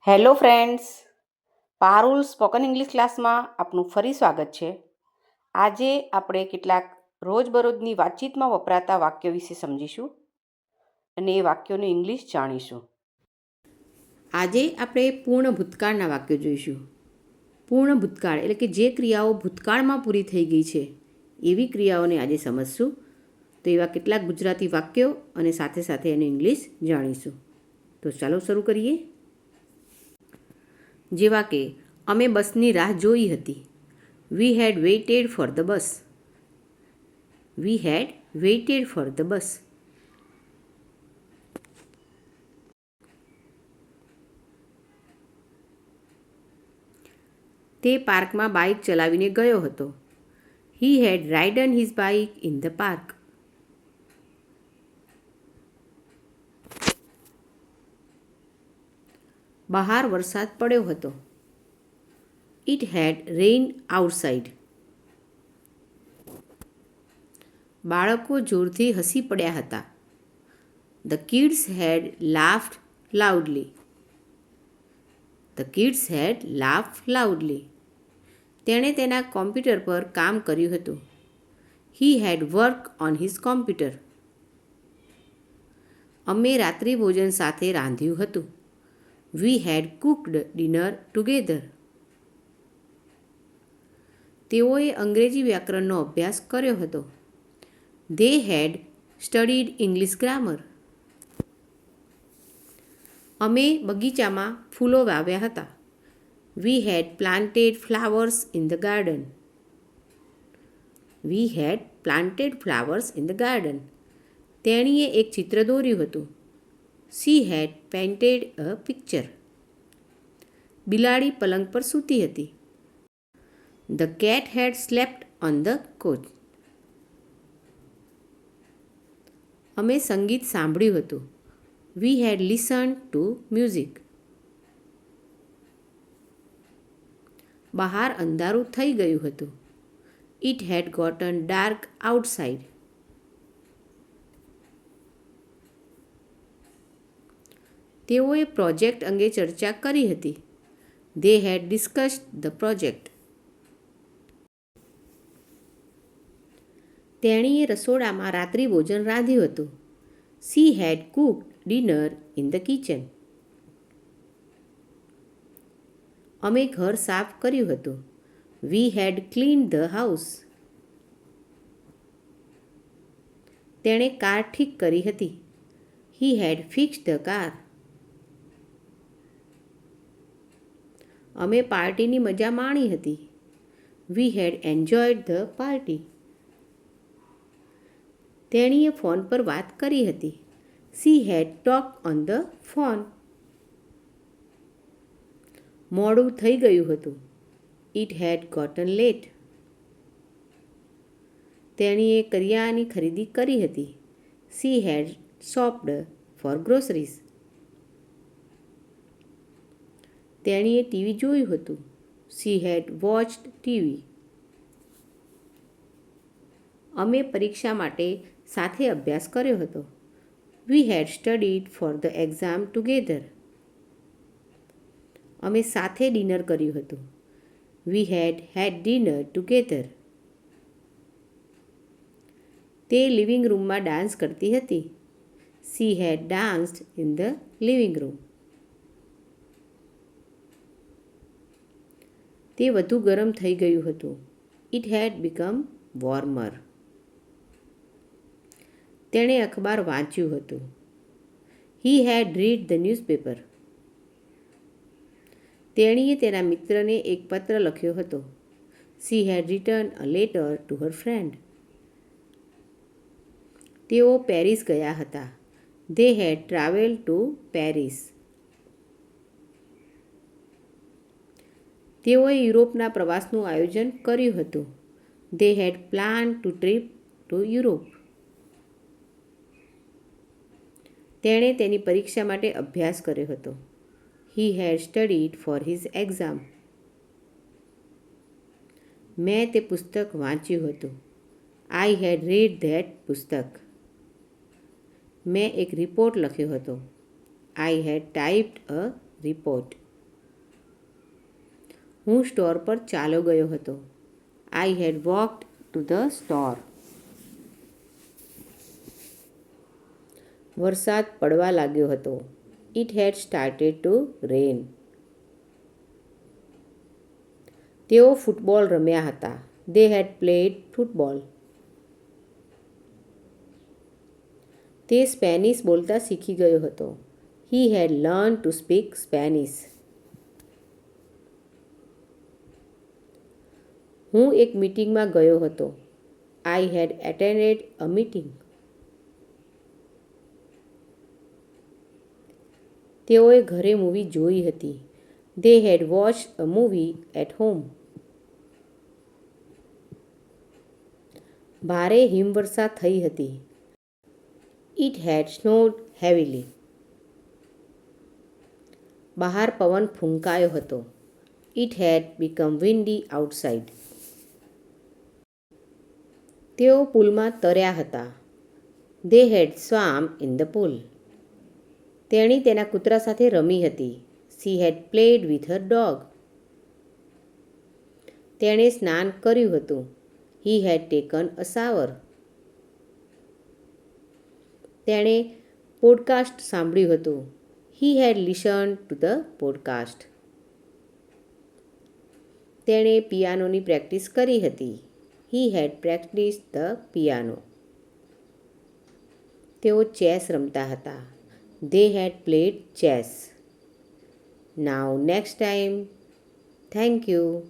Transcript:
Hello friends, Parul spoken English ક્લાસમાં આપનું ફરી સ્વાગત છે. આજે આપણે કેટલાક રોજબરોજની વાતચીતમાં વપરાતા વાક્યો વિશે સમજીશું અને એ વાક્યોનું ઇંગ્લિશ જાણીશું. આજે આપણે પૂર્ણ ભૂતકાળના વાક્યો જોઈશું. પૂર્ણ ભૂતકાળ એટલે કે જે ક્રિયાઓ ભૂતકાળમાં પૂરી થઈ ગઈ છે એવી ક્રિયાઓને આજે સમજશું. તો એવા કેટલાક ગુજરાતી વાક્યો અને સાથે સાથે એનું ઇંગ્લિશ જાણીશું. તો ચાલો શરૂ કરીએ. જેવા કે અમે બસની રાહ જોઈ હતી. We had waited for the bus. We had waited for the bus. તે પાર્કમાં બાઇક ચલાવીને ગયો હતો. He had ridden his bike in the park. બહાર વરસાદ પડ્યો હતો. It had rained outside. બાળકો જોરથી હસી પડ્યા હતા. The kids had laughed loudly. The kids had laughed loudly. તેણે તેના કોમ્પ્યુટર પર કામ કર્યું હતું. He had work on his computer. અમે રાત્રિભોજન સાથે રાંધ્યું હતું. We had cooked dinner together. તેઓએ અંગ્રેજી વ્યાકરણનો અભ્યાસ કર્યો હતો. They had studied English grammar. અમે બગીચામાં ફૂલો વાવ્યા હતા. We had planted flowers in the garden. We had planted flowers in the garden. તેણીએ એક ચિત્ર દોર્યું હતું. She had painted a picture. બિલાડી પલંગ પર સૂતી હતી. The cat had slept on the couch. અમે સંગીત સાંભળ્યું હતું. We had listened to music. બહાર અંધારું થઈ ગયું હતું. It had gotten dark outside. તેઓએ પ્રોજેક્ટ અંગે ચર્ચા કરી હતી. They had discussed the project. તેણીએ રસોડામાં રાત્રિભોજન રાંધ્યું હતું. She had cooked dinner in the kitchen. અમે ઘર સાફ કર્યું હતું. We had cleaned the house. તેણે કાર ઠીક કરી હતી. He had fixed the car. અમે પાર્ટીની મજા માણી હતી. We had enjoyed the party. તેણીએ ફોન પર વાત કરી હતી. She had talk on the phone. મોડું થઈ ગયું હતું. It had gotten late. તેણીએ કરિયાણાની ખરીદી કરી હતી. She had shopped for groceries. તેણીએ ટીવી જોયું હતું. She had watched TV. અમે પરીક્ષા માટે સાથે અભ્યાસ કર્યો હતો. We had studied for the exam together. અમે સાથે ડિનર કર્યું હતું. We had dinner together. તે લિવિંગ રૂમમાં ડાન્સ કરતી હતી. She had danced in the living room. તે વધુ ગરમ થઈ ગયું હતું. It had become warmer. તેણે અખબાર વાંચ્યું હતું. He had read the newspaper. તેણીએ તેના મિત્રને એક પત્ર લખ્યો હતો. She had written a letter to her friend. તેઓ પેરિસ ગયા હતા. They had travel to Paris. તેઓએ યુરોપના પ્રવાસનું આયોજન કર્યું હતું. They had plan to trip to Europe. તેણે તેની પરીક્ષા માટે અભ્યાસ કર્યો હતો. He had studied for his exam. મેં તે પુસ્તક વાંચ્યું હતું. આઈ હેડ રીડ ધેટ પુસ્તક. મેં એક રિપોર્ટ લખ્યો હતો. આઈ હેડ ટાઈપ્ડ અ રિપોર્ટ. હું સ્ટોર પર ચાલ્યો ગયો હતો. આઈ હેડ વોકડ ટુ ધ સ્ટોર. વરસાદ પડવા લાગ્યો હતો. ઇટ હેડ સ્ટાર્ટેડ ટુ રેન. તેઓ ફૂટબોલ રમ્યા હતા. They head played football. તે સ્પેનિશ બોલતા શીખી ગયો હતો. He head learn to speak Spanish. હું એક મીટિંગમાં ગયો હતો. આઈ હેડ એટેન્ડેડ અ મીટિંગ. તેઓએ ઘરે મૂવી જોઈ હતી. દે હેડ વોચ્ડ અ મૂવી એટ હોમ. ભારે હિમવર્ષા થઈ હતી. It had snowed heavily. બહાર પવન ફૂંકાયો હતો. It had become windy outside. તેઓ પૂલમાં તર્યા હતા. They had swam in the pool. તેણી તેના કૂતરા સાથે રમી હતી. She had played with her dog. તેણે સ્નાન કર્યું હતું. He had taken a shower. તેણે પોડકાસ્ટ સાંભળ્યું હતું. He had listened to the podcast. તેણે પિયાનોની પ્રેક્ટિસ કરી હતી. He had practised the piano. તેઓ ચેસ રમતા હતા. They had played chess. Now next time. Thank you.